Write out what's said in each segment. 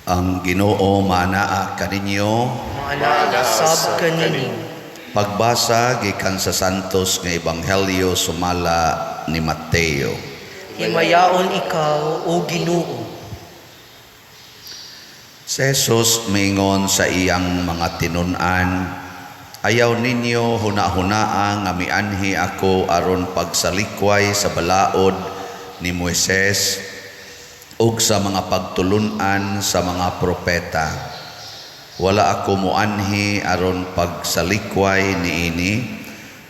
Ang Ginoo manaa kaninyo. Manaa sab kaninyo. Pagbasa gikan sa Santos nga Ebanghelyo sumala ni Mateo. Himayaon ikaw, O Ginoo. Si Jesus mingon sa iyang mga tinun-an, ayaw ninyo huna-hunaa nga mianhi ako aron pagsalikway sa balaod ni Moises ug sa mga pagtulunan sa mga propeta. Wala ako muanhi aron pagsalikway niini,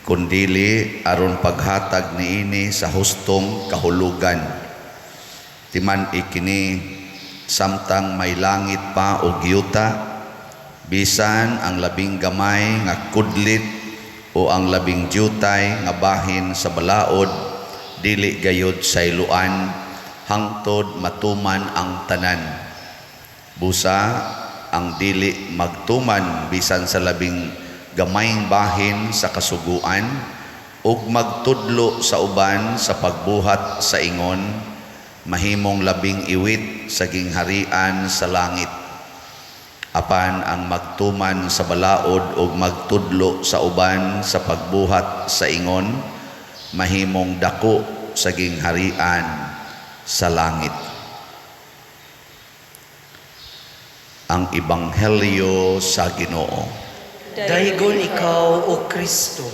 kundili aron paghatag niini sa hustong kahulugan. Timan ikini samtang may langit pa o giyuta, bisan ang labing gamay nga kudlit o ang labing jutay nga bahin sa balaod, dili gayud sayluan, hangtod matuman ang tanan. Busa ang dili magtuman bisan sa labing gamayng bahin sa kasuguan ug magtudlo sa uban sa pagbuhat sa ingon, mahimong labing iwit sa gingharian sa langit. Apan ang magtuman sa balaod ug magtudlo sa uban sa pagbuhat sa ingon, mahimong dako sa gingharian sa langit. Ang Ebanghelyo sa Ginoo. Daygon ikaw, O Kristo.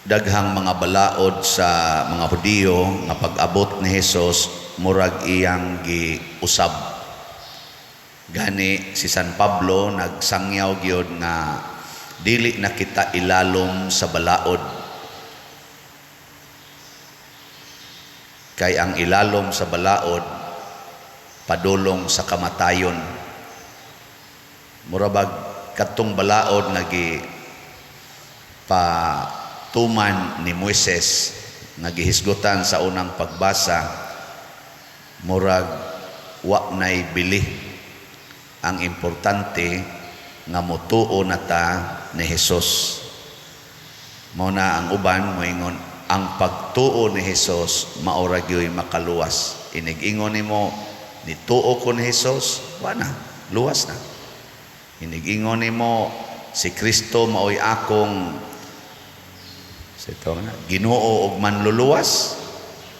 Daghang mga balaod sa mga Hudiyo nga pag-abot ni Jesus murag iyang giusab. Gani si San Pablo nagsangyaw gyud nga dili na kita ilalom sa balaod. Kay ang ilalom sa balaod padulong sa kamatayon. Murabag katong balaod nga patuman ni Moises nga gihisgutan sa unang pagbasa, murag wa nay bili. Ang importante nga motuo na ta ni Jesus. Muna ang uban moingon ang pagtuo ni Jesus maura gyoy makaluwas. Inig-ingon nimo nituo ko ni Jesus, wala na, luwas na. Inig-ingon nimo si Kristo maoy akong Ginoo ug manluluwas,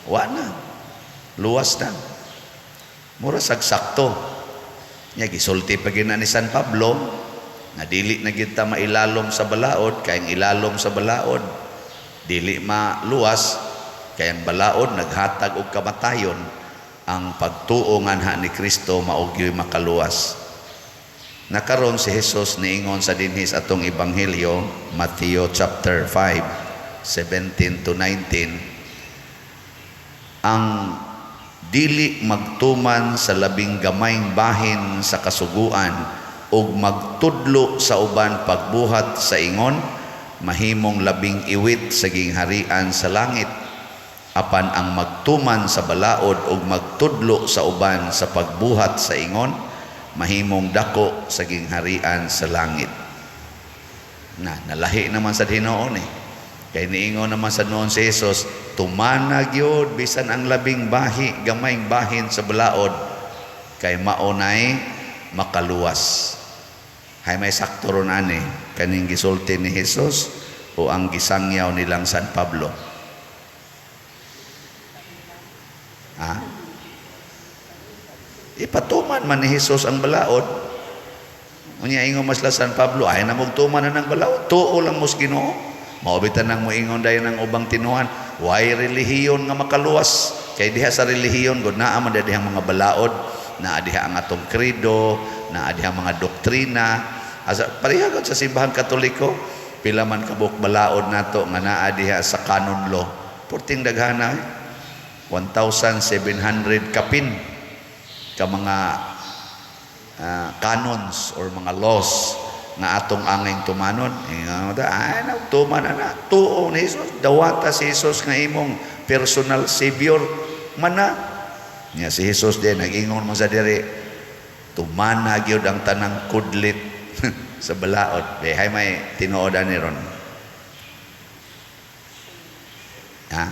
wala na, luwas na. Mura sagsakto. Nya gisulti pa gina ni San Pablo nga dili na kita mailalom sa balaod, kay ang ilalom sa balaod dili maluwas, kay ang balaod naghatag og kamatayon. Ang pagtuo nganha ni Kristo maugyoy makaluwas. Nakaron si Jesus niingon sa dinhis atong Ebanghelyo, Mateo chapter 5, 17 to 19, ang dili magtuman sa labing gamayng bahin sa kasuguan ug magtudlo sa uban pagbuhat sa ingon, mahimong labing iwit sa gingharian sa langit. Apan ang magtuman sa balaod ug magtudlo sa uban sa pagbuhat sa ingon, mahimong dako sa gingharian sa langit. Nalahi naman sa Ginoo ni. Kay niingon naman sa noon si Jesus, tumanag yun bisan ang labing gamayng bahin sa balaod, kay maunay makaluwas. Hay may sakto ron ani kaning gisulti ni Jesus o ang gisangyaw nilang San Pablo. Ipatuman man ni Jesus ang balaod. Unya ingon mas la San Pablo, ay na magtuman na ng balaod, tuo lang mos Ginoo. Maubitan nang moingon dayon ng ubang tinuhan, way relihiyon nga makaluwas. Kay diha sa relihiyon gud naa man dihang mga balaod, naa diha ang atong credo, naa diha mga doktrina. Asa pareha gud sa simbahan Katoliko, pila man kabuk balaod nato nga naa diha sa canon law. Purting daghana 1,700 kapin ka mga canons or mga laws nga atong angay tumanon. Ay nagtuman na tuo ni Jesus, dawata si Jesus nga imong personal savior man na. Nya si Jesus din nag-ingon mo sa diri, tumana gyud ang tanang kudlit sa balaod. Hay may tinuodan ni ron. Ha?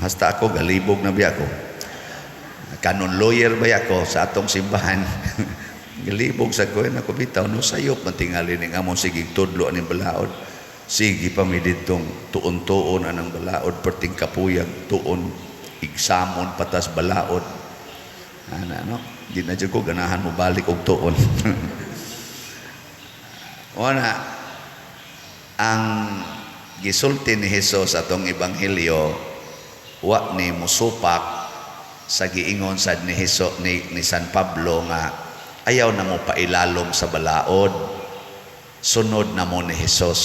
Hasta ako galibog na biya ko. Canon lawyer ba ako sa atong simbahan. Galibog sa ko na ko bitaw no sayop man tingali ning amon sige tudlo aning balaod. Sige pa mi ditong tuon-tuon anang balaod perting kapuyag tuon igsamon patas balaod. Ana no, di na jud ko ganahan mo balik og tuon. Wana ang gisulti ni Hesus atong ebanghelyo wa ni musupak sa giingon sad ni Hesus ni San Pablo nga ayaw na mo pailalom sa balaod, sunod na mo ni Hesus,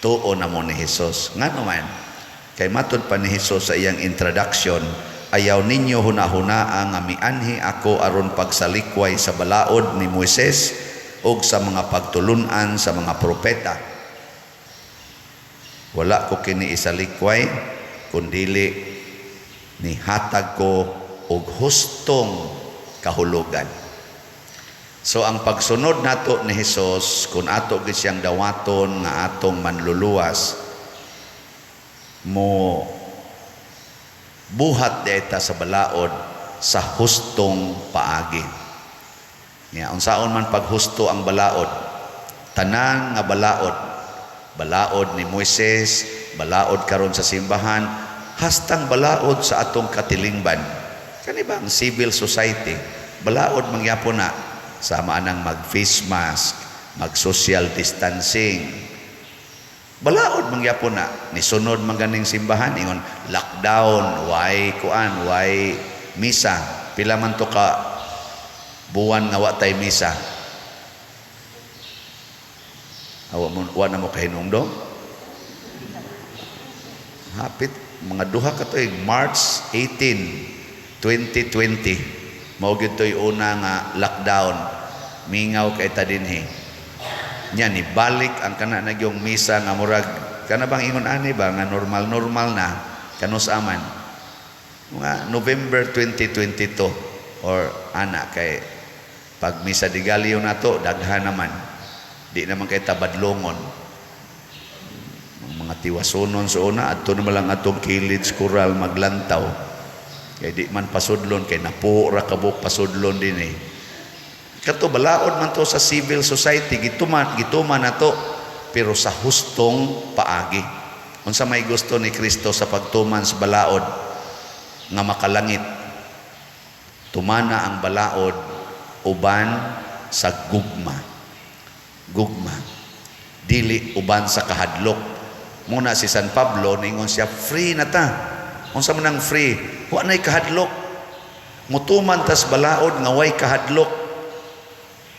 tuon na mo ni Hesus. Nga naman kay matud pa ni Hesus sa iyang introduction, ayaw ninyo hunahunaa nga mianhi ako aron pagsalikway sa balaod ni Moises og sa mga pagtulunan sa mga propeta. Wala ko kini isalikway kundili ni hatag ko og hustong kahulugan. So ang pagsunod nato ni Hesus kung ato gid siyang dawaton nga atong manluluwas mo buhat deta sa balaod sa hustong paagi. Nya unsaon man paghusto ang balaod, tanan nga balaod ni Moises, balaod karon sa simbahan, hastang balaod sa atong katilingban. Kani ba ang civil society, balaod mangyapon na sama nang mag-face mask, mag-social distancing. Balaod mangyapon na ni sunod man ganing simbahan ingon lockdown, why misa, pila man to ka buwan nga wa tay misa. Wa na mo kahinungdong. Hapit mga duha ka to March 18, 2020. Mao gyud toy una nga lockdown. Mingaw kay ta dinhi. Nya ni balik ang kana nagyong misa nga murag kana bang ingon ani ba nga normal na kanus aman. Mga November 2022 or ana kay pag misa di Galio nato daghan naman. Di naman kay tabadlongon. Mga tiwasonon sa una adto na lang atong kilid skural maglantaw. Kay di man pasudlon kay napura kabuk pasudlon din eh. Kato balaod man to sa civil society gituman nato pero sa hustong paagi. Unsa may gusto ni Kristo sa pagtuman sa balaod nga makalangit. Tumana ang balaod uban sa gugma. Dili uban sa kahadlok. Muna si San Pablo ningon siya free na ta. Unsa man ang free? Wa nay kahadlok. Mutuman tas balaod nga way kahadlok.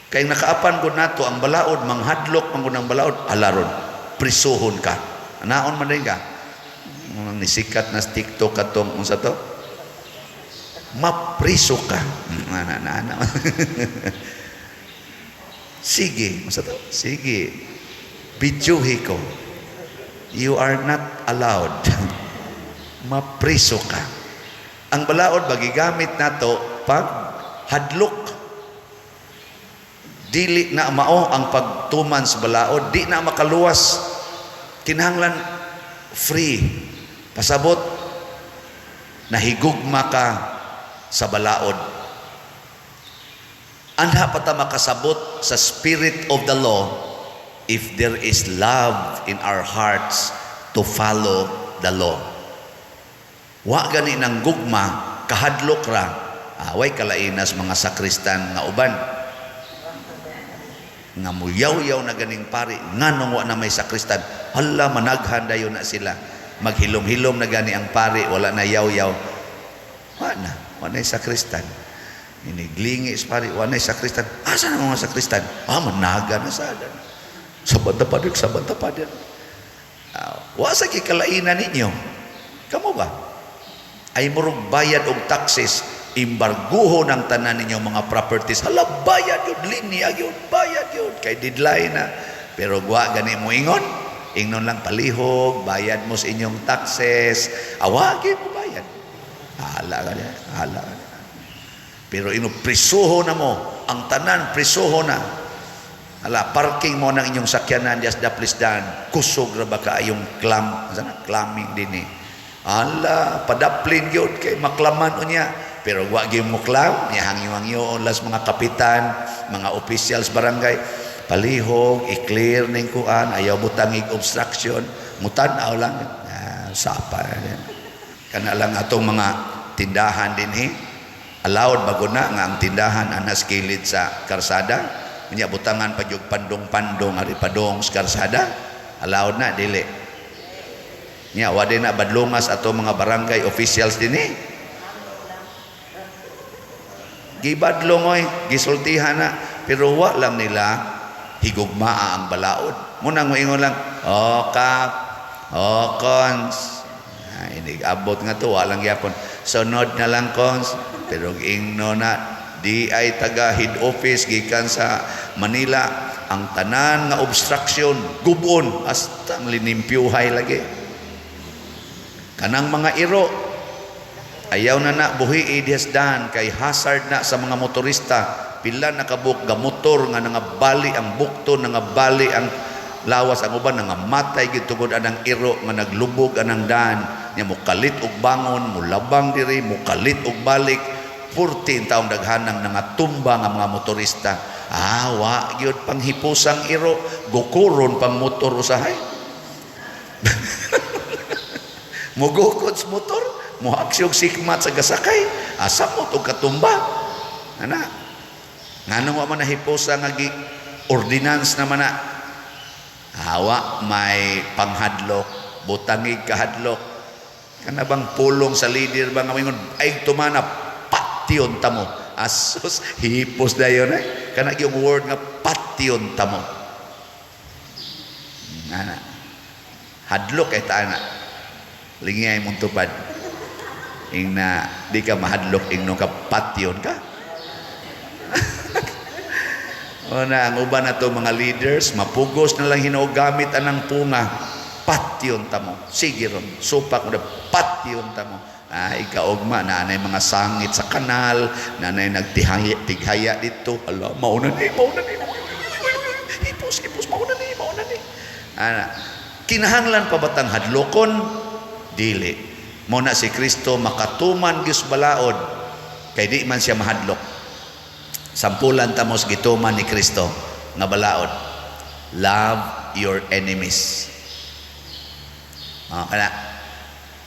Kay nakaapan gud nato ang balaod manghadlok man gud ang balaod alaron prisuhon ka. Anaon man din ka. Nisikat na TikTok katong unsa to? Mapriso ka. Sige, unsa to? Sige. Bidyuhi ko. You are not allowed. Mapriso ka. Ang balaod magigamit nato pag hadlok. Dili na mao ang pagtuman sa balaod, di na makaluwas. Kinahanglan free. Pasabot nahigugma ka sa balaod. Anha pa ta makasabot sa spirit of the law if there is love in our hearts to follow the law. Wa gani nang gugma kahadlok ra. Away kalainas mga sakristan nga uban. Nga muyaw-yaw na ganing pari nganong wa na may sakristan. Hala managhan dayon na sila. Maghilom-hilom na gani ang pari, wala na yaw-yaw. Wa na sakristan. Iniglingi sa pari, wa na sakristan. Asa na mga sakristan? Managa na sa adan. Sabat na padir. Wa sa kikalainan ninyo. Kamo ba? Ay murong bayad og taxes, imbarguho ng tanan ninyo mga properties. Hala, bayad yun, linyag yun, bayad yun. Kay deadline na. Pero gwa gani mo ingon. Ingnon lang palihog, bayad mo sa inyong taxes. Awagin mo bayad. Hala ka niya, hala ka niya. Pero prisuho na mo. Ang tanan, prisuho na. Hala, parking mo ng inyong sakyanan, just daplisdan. Kusog na ba ka yung clamming din eh. Ala, padaplin yun kay maklaman unya. Pero wag yung muklam, niya hangyo-hangyo las mga kapitan, mga officials barangay. Palihog, i-clear ning kuan, ayaw butangig obstruction. Mutanaw lang. Sapa. Kana lang atong mga tindahan din allowed bago na nga ang tindahan anas kilid sa karsada. Nya butangan pa yung pandong-pandong, ari padong sa karsada. Allowed na, dili. Nya wade na badlungas ato mga barangay officials din gibadlong oy, gisultihan na, pero wa lang nila higugmaa ang balaod. Muna moingon lang, kap, cons. Ini abot nga to, walang yapon. Sunod na lang cons, pero ingno na di ay taga head office gikan sa Manila, ang tanan nga obstruction gubon hasta linimpyuhay lagi. Kanang mga iro ayaw na buhi idesdan kay hazard na sa mga motorista. Pila nakabuk gamotor nga nangabali ang bukto, nangabali ang lawas, ang uban nangamatay gid tungod anang iro nga naglubog anang daan. Nya mukalit og bangon, mulabang diri, mukalit og balik. 14 taong daghanang nangatumba nga mga motorista. Wa gyud panghipusang iro, gukuron pang motor usahay. Mugukod sa motor, muhaksyog sikmat sa gasakay, asa mo ito katumba. Nga nang wa man nahiposa nga ordinance naman na. Hawa may panghadlok, butangig kahadlok. Kana bang pulong sa leader ba nga mingon, ay tumana, patyon tamo. Asus, hipos na yun Kana yung word nga patyon tamo. Hadlok ay taana. Lingay mong tupad. Ing na di ka mahadlok ing nung kapatyon ka. O na, ang uban na to mga leaders, mapugos na lang hinogamit anang punga. Patyon tamo. Sige ron, supak mo na patyon tamo. Ikaugma, nanay mga sangit sa kanal, nanay nagtighaya dito. Hala, mauna ni. Hipos, mauna ni. Kinahanglan pa batang hadlokon? Dili. Muna si Kristo makatuman gyud balaod kay di man siya mahadlok. Sampulan tamos gituman ni Kristo nga balaod. Love your enemies. Kana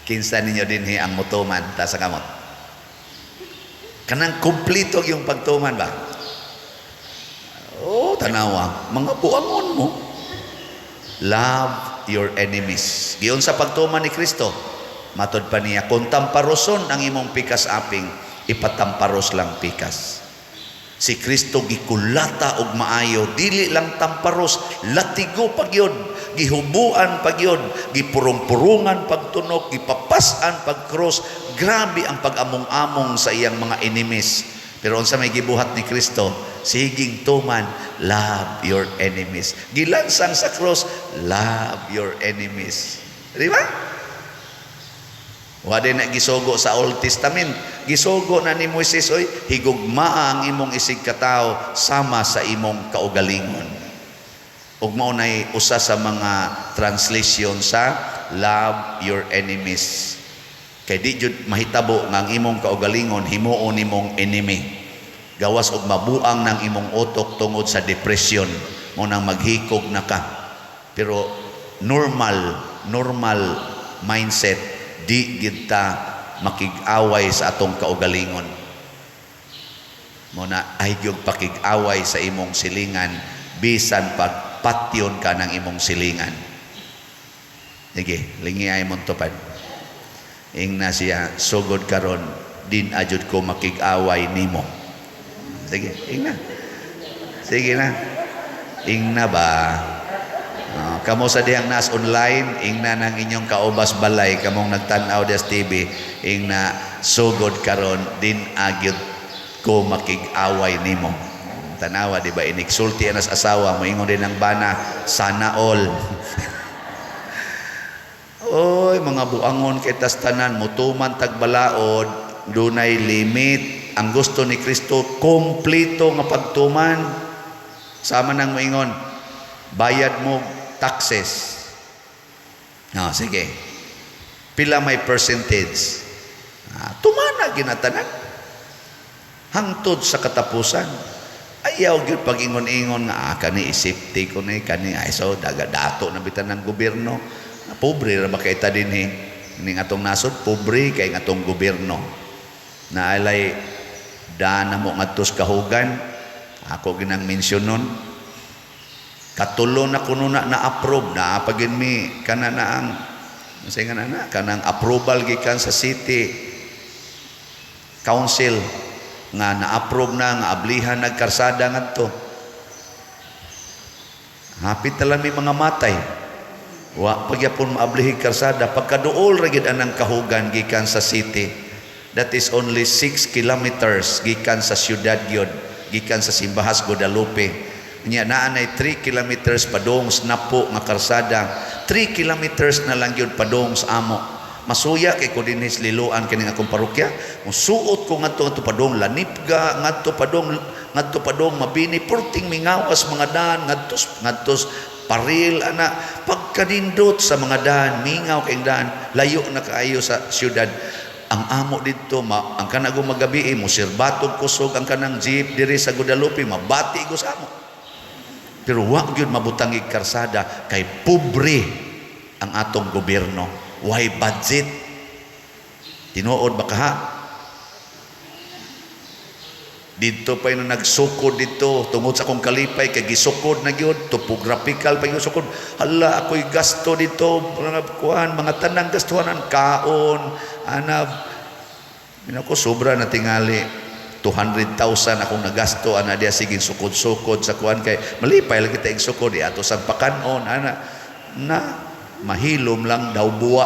kinsa ninyo dinhi ang mutuman ta sa kamot. Kanang kumplito yung pagtuman ba? Tanawa, mga buangon mo. Love your enemies. Giyon sa pagtuman ni Kristo, matod pa niya, kung tamparoson ang imong pikas aping, ipatamparos lang pikas. Si Kristo gikulata og maayo, dili lang tamparos, latigo pagyod, gihubuan pagyod, gipurong-purungan pagtunok, gipapasan pagkross. Grabe ang pag-among-among sa iyang mga enemies. Pero unsa may gibuhat ni Kristo, siging tuman, love your enemies. Gilansang sa cross, love your enemies. Di ba? Wala na gisogo sa Old Testament. Gisogo na ni Moises, oy, higugmaa ang imong isig katao sama sa imong kaugalingon. Ug mao nay usa sa mga translation sa love your enemies. Kay di jud mahitabo nga ang imong kaugalingon himuon nimong enemy. Gawas og mabuang ng imong utok tungod sa depression mo nang maghikog na ka. Pero normal mindset, di gid ta makig-away sa atong kaugalingon. Muna ay gyud pakig-away sa imong silingan bisan pagpatyon ka ng imong silingan. Sige, lingi ay mong tupad. Ing na siya sugod karon din ajud ko makig-away nimo. Sige, ing na. Sige na. Ing na ba? Kamo sa dihang nas online, ing na nang inyong kaubas balay, kamong nagtan-aw des TV, ing na sugod karon din ajud ko makig-away nimo. Tanawa di ba iniksulti anas asawa mo ingon din ang bana sana all. Oy, mga buangon kitas tanan, mutuman tagbalaod, dunay limit. Ang gusto ni Kristo, kompleto nga pagtuman. Sama nang moingon, bayad mo taxes. Sige. Pila may percentage. Tumana ginatanan. Hangtod sa katapusan. Ayaw gyud pag-ingon-ingon nga kani isipti ko ni kani ay so dato na bitan ng gobyerno. Pobre ra ba kay ta dinhi? Ning atong nasod pobre kay atong gobyerno. Naalay dana mo ngadtos kahugan. Ako ginang mention nun. Katulo na kuno na approve na pagin mi kana na ang say nga na kanang approval gikan sa city council nga na-approve na nga ablihan nagkarsada ngadto. Hapit na lang may mga matay. Wa pagyapon maablihi karsada pagkaduol ra gid anang kahugan gikan sa city. That is only 6 kilometers gikan sa siyudad gyud, gikan sa Simbahas Guadalupe. Nya naa nay 3 kilometers padong sa napo nga karsada. 3 kilometers na lang gyud padong sa amo. Masuya kay ko dinis liluan kining akong parokya. Musuot ko ngadto padong Lanipga, ngadto padong Mabini, purting mingawas mga daan ngadtos paril ana pagkanindot sa mga daan, mingaw kay daan, layo na kaayo sa siyudad. Ang amo dito ang kanang magabi mo sirbatog kusog ang kanang jeep diri sa Guadalupe mabati ko sa amo. Pero wa gyud mabutang karsada kay pobre ang atong gobyerno. Why budget? Tinuod ba ka ha? Dito pa yung nagsukod dito tungod sa akong kalipay kay gisukod na gyud, topographical pa yung sukod. Hala ako'y gasto dito mga tanang gastuhanan kaon ko sobra na tingali 200,000 akong nagasto ana dia sige sukod-sukod sa kuan kay malipay lang kita igsukod ato sa pakanon na mahilom lang daw buwa.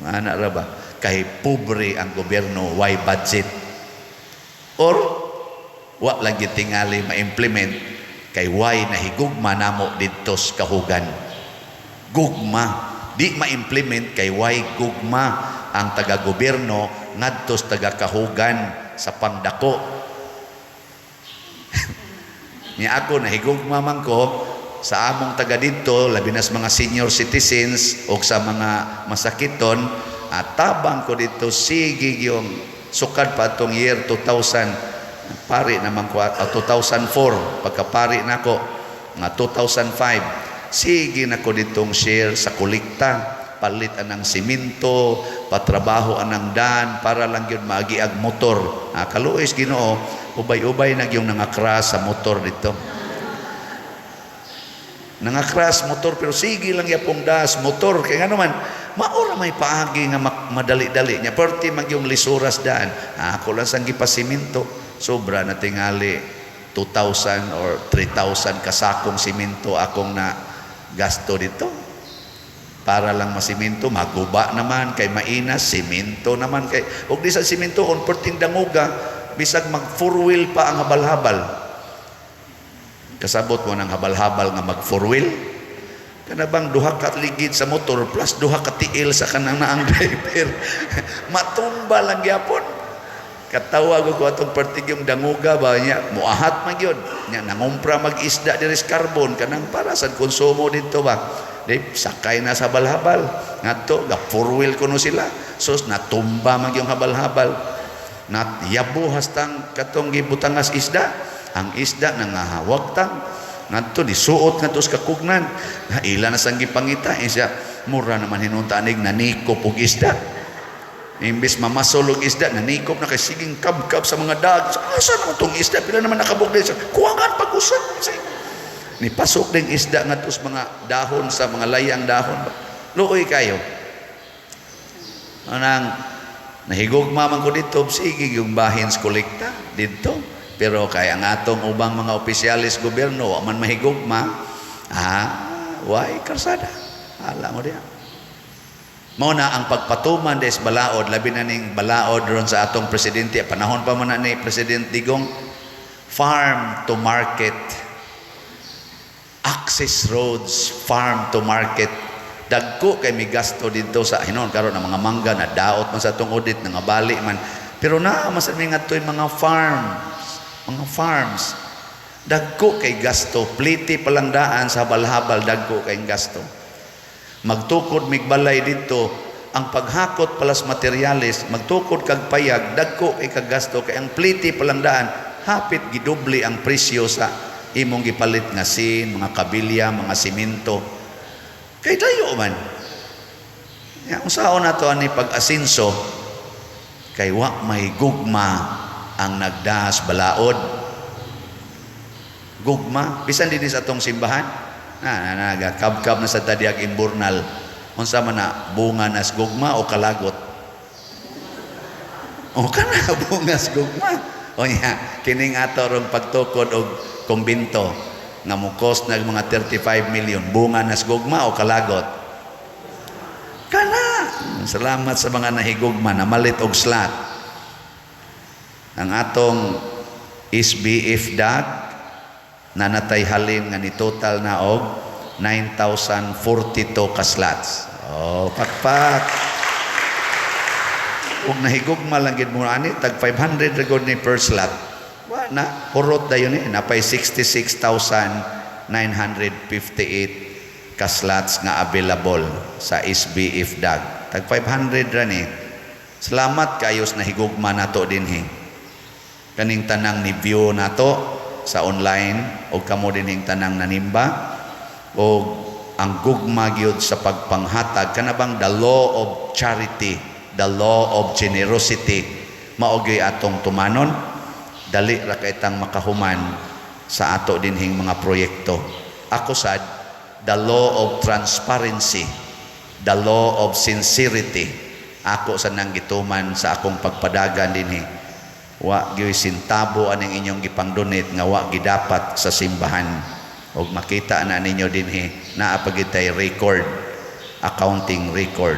Ana ra ba? Kay pobre ang gobyerno, why budget? Or wa lang gitingali ma-implement kay why nahigugma namo dito sa kahugan. Gugma, di ma-implement kay why gugma ang taga-gobyerno ngadto sa taga-kahugan sa pangdako. Niya ako nahigugma man ko sa among taga dito, labi na sa mga senior citizens o sa mga masakiton, tabang ko dito, sige yung sukad pa itong year 2000, pari naman ko, 2004, pagkapari na ko, nga 2005, sige na ko ditong share sa kolekta, palit anang simento, patrabaho anang daan, para lang yun maagiag motor. Kaluoy Ginoo, ubay-ubay na yung nangakras sa motor dito. Nangakras motor pero sige lang yapong das motor kay nga naman maura may paagi nga madali-dali nya perti mag yung lisuras daan ako lang sang gipasiminto sobra na tingali 2,000 or 3,000 kasakong siminto akong na gasto dito para lang masiminto maguba naman kay mainas siminto naman kay ug di sa siminto on perting danguga bisag mag 4-wheel pa ang habal-habal. Kasabot mo ng habal-habal nga mag 4-wheel kana bang duha ka ligid sa motor plus duha ka tiil sa kanang naang driver matumba lang gyapon katawag ko atong partigyong danguga ba niya muahat man gyud nya nangumpra mag-isda diri sa carbon kanang para sa konsumo dito ba di sakay na sa habal-habal ngadto ga 4-wheel kuno sila sus natumba man gyung habal-habal nat yabo hastang katong gibutangas isda ang isda nangahawag tang ngadto disuot ngadto sa kakugnan na ila na sang gipangita siya mura naman hinuntanig nanikop og isda imbis mamasolog isda nanikop na kay siging kabkab sa mga dag asa naman tong isda pila naman nakabugay sa kuwangan pag-usap ni pasok ding isda ngadto sa mga dahon sa mga layang dahon luoy kayo anang nahigugma man ko dito sige yung bahin sa kolekta dito. Pero kaya ang atong ubang mga opisyalis gobyerno wa man mahigugma why karsada ala mo diya mao na ang pagpatuman des balaod labi na ning balaod ron sa atong presidente panahon pa man ni President Digong farm to market access roads farm to market dagko kay mi gasto dito sa hinon karon ang mga mangga na daot man sa atong audit nga bali man pero naa man sa mga toy mga farms dagko kay gasto pliti palang daan sa habal-habal dagko kay gasto magtukod migbalay dito, ang paghakot palas materialis, magtukod kag payag, dagko kay kag gasto, kay ang pliti palang daan, hapit gidubli ang presyo sa imong gipalit nga sin, mga kabilya, mga simento. Kay dayo man. Ang saon na to ani pag-asinso, kay wa may gugma ang nagdaas balaod. Gugma, bisan din sa atong simbahan, kabkab na sa tadiag imburnal, unsa man na, bunga nas gugma o kalagot? O kana, bungas gugma. O niya, kining ato rong pagtukod og kumbinto, nga mukos na mga 35 million, bunga nas gugma o kalagot? Kana. Salamat sa mga nahigugma na malit og slot. Ang atong SBF DAG na natay halin nga ni total na og 9,042 ka slots. Oh, pakpak. Ug nahigugma lang gid mo ani tag 500 ra gud ni per slot. Wa na hurot dayon ni napay 66,958 ka slots nga available sa SBF DAG. Tag 500 ra ni. Salamat kayos nahigugma nato dinhi. Kaning tanang ni view nato sa online o kamo dining tanang nanimba o ang gugma gyud sa pagpanghatag kanabang the law of charity, the law of generosity mao gyud atong tumanon, dali ra kay tang makahuman sa ato dinhing mga proyekto. Ako sad the law of transparency, the law of sincerity, ako sa nang gituman sa akong pagpadagan dinhi. Wa gyud sintabo aning inyong gipang-donate nga wa gidapat sa simbahan. Og makita na ninyo dinhi naa pa gid tay record, accounting record.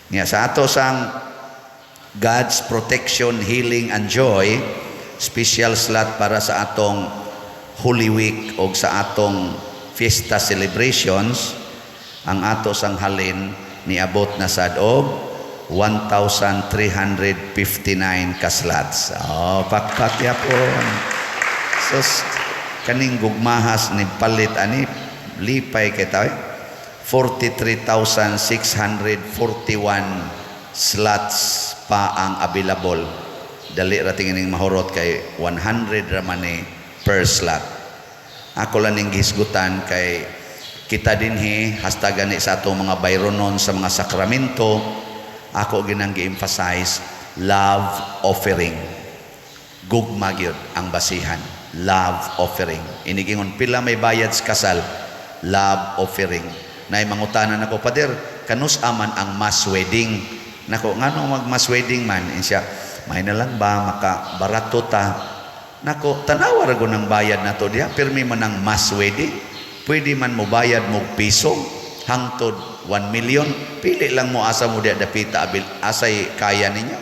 Nya sa ato sang God's protection, healing and joy, special slot para sa atong Holy Week o sa atong fiesta celebrations, ang ato sang halin niabot na sad og 1,359 ka slots. Oh, pakpak yapon. Sus, kaning gugmahas ni palit ani lipay kay tayo. 43,641 slots pa ang available. Dali ra tingin mahurot kay 100 ra man ni per slot. Ako lang ning gisgutan kay kita dinhi hasta gani sa atong mga bayronon sa mga sakramento. Ako ginang gi-emphasize love offering. Gugma gyud ang basihan, love offering. Inigingon pila may bayad sa kasal, love offering. Nay mangutanan ako, Pader, kanus aman ang mass wedding. Nako, ngano mag mass wedding man? Insya, may na lang ba maka barato ta? Nako, tanawa ra gud ang bayad nato diha, pirmi man ang mass wedding. Pwede man mo bayad mo piso hangtod 1 million, pili lang mo asa mo diya dapita abil asay kaya ninyo.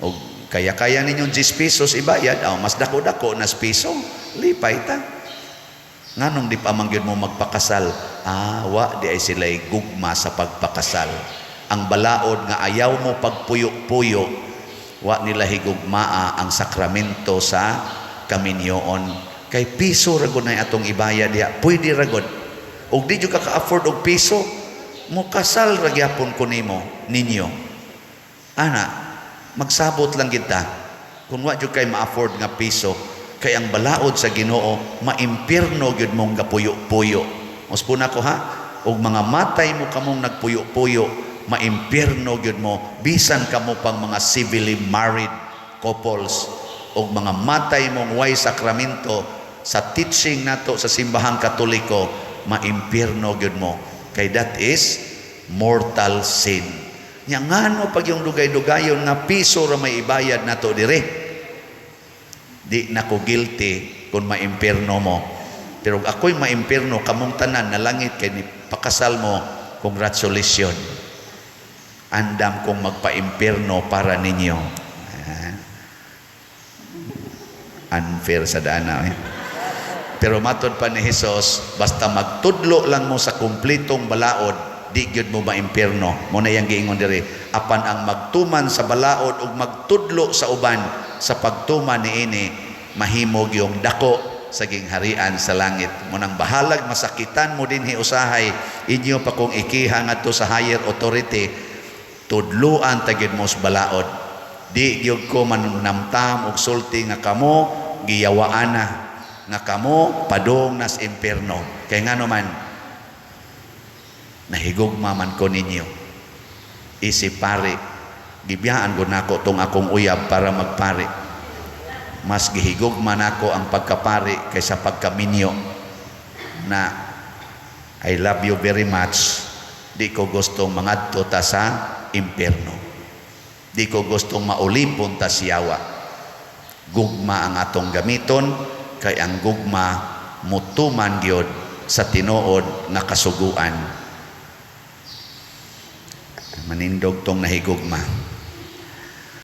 O kaya ninyo 10 pesos ibayad, mas dako-dako nas piso, lipay ta. Nganong di pa mangyud mo magpakasal? Wa di ay sila'y gugma sa pagpakasal. Ang balaod nga ayaw mo pagpuyo-puyo, wa nila higugmaa ang sakramento sa kaminyoon. Kay piso ragod na atong ibayad diya, pwede ragod. Og di jud ka ka-afford og piso, mo kasal ra gyapon ko nimo ninyo. Ana, magsabot lang kita. Kung wa jud kay ma-afford nga piso, kay ang balaod sa Ginoo maimpierno gyud mong gapuyo-puyo. Muspuna ko ha, og mga matay mo kamong nagpuyo-puyo, maimpierno gyud mo bisan kamo pang mga civilly married couples, og mga matay mong way sakramento sa teaching nato sa simbahang Katoliko, maimpierno gyud mo. Kay that is mortal sin. Nya ngano pag yung dugay-dugayon nga piso ra may ibayad nato dire? Di nako guilty kung maimpierno mo. Pero ako'y maimpierno kamong tanan na langit kay ni pakasal mo, congratulations. Andam kong magpaimpierno para ninyo. Unfair sa dana. Pero matod pa ni Jesus, basta magtudlo lang mo sa kumplitong balaod, di gyud mo maimpierno. Muna yang giingon diri, apan ang magtuman sa balaod ug magtudlo sa uban sa pagtuman niini, mahimog yung dako sa gingharian sa langit. Munang bahalag masakitan mo din usahay inyo pa kung ikiha ngadto sa higher authority, tudluan tagid mo sa balaod. Di gyud ko manamtam og sulti nga kamo giyawaan na, nga kamo padung nas impierno. Kay ngano man nahigugma man ko ninyo. Isip pare, gibiyaan ko nako tong akong uyab para magpare. Mas gihigugma nako ang pagkapare kaysa pagkaminyo na I love you very much. Di ko gustong mangadto ta sa impierno. Di ko gustong maulimpon ta siyawa. Gugma ang atong gamiton, kay ang gugma mutuman gyud sa tinuod na kasuguan. Manindog tong nahigugma.